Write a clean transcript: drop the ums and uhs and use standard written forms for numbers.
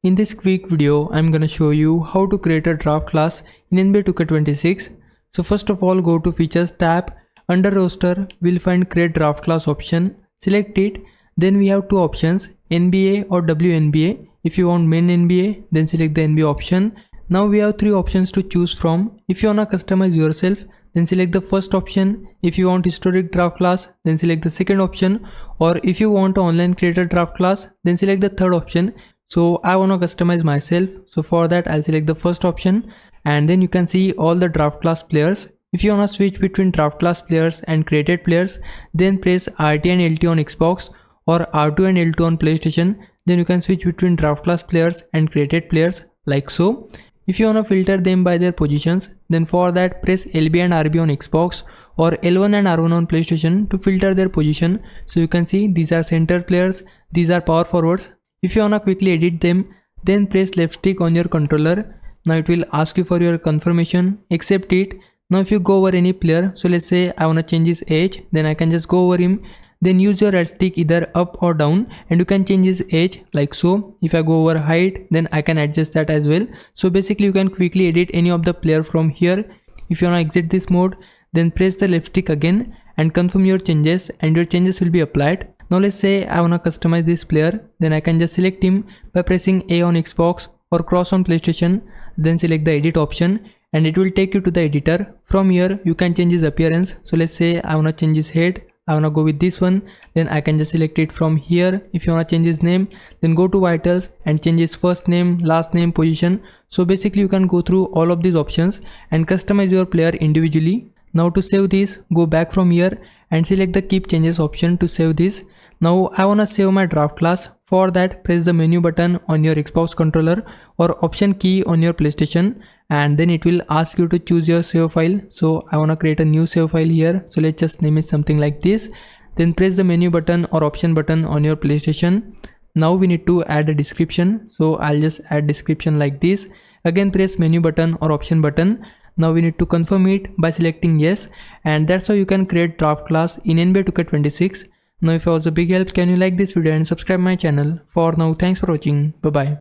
In this quick video, I'm gonna show you how to create a draft class in NBA 2K26. So first of all, go to Features tab. Under Roster, we'll find Create Draft Class option. Select it. Then we have two options, NBA or WNBA. If you want main NBA, then select the NBA option. Now we have three options to choose from. If you wanna customize yourself, then select the first option. If you want historic draft class, then select the second option. Or if you want online creator draft class, then select the third option. So I want to customize myself, so for that I'll select the first option, and then you can see all the draft class players. If you want to switch between draft class players and created players, then press RT and LT on Xbox or R2 and L2 on PlayStation. Then you can switch between draft class players and created players like so. If you want to filter them by their positions, then for that press LB and RB on Xbox or L1 and R1 on PlayStation to filter their position. So you can see these are center players, these are power forwards. If you wanna quickly edit them, then press left stick on your controller. Now it will ask you for your confirmation, accept it. Now if you go over any player, so let's say I wanna change his age, then I can just go over him. Then use your right stick either up or down and you can change his age like so. If I go over height, then I can adjust that as well. So basically you can quickly edit any of the player from here. If you wanna exit this mode, then press the left stick again and confirm your changes, and your changes will be applied. Now let's say I wanna customize this player, then I can just select him by pressing A on Xbox or cross on PlayStation, then select the edit option and it will take you to the editor. From here you can change his appearance. So let's say I wanna change his head, I wanna go with this one, then I can just select it from here. If you wanna change his name, then go to Vitals and change his first name, last name, position. So basically you can go through all of these options and customize your player individually. Now to save this, go back from here and select the keep changes option to save this. Now I wanna save my draft class. For that, press the menu button on your Xbox controller or option key on your PlayStation, and then it will ask you to choose your save file. So I wanna create a new save file here. So let's just name it something like this. Then press the menu button or option button on your PlayStation. Now we need to add a description. So I'll just add description like this. Again press menu button or option button. Now we need to confirm it by selecting yes, and that's how you can create draft class in NBA 2K26. Now if it was a big help, can you like this video and subscribe my channel. For now, thanks for watching. Bye bye.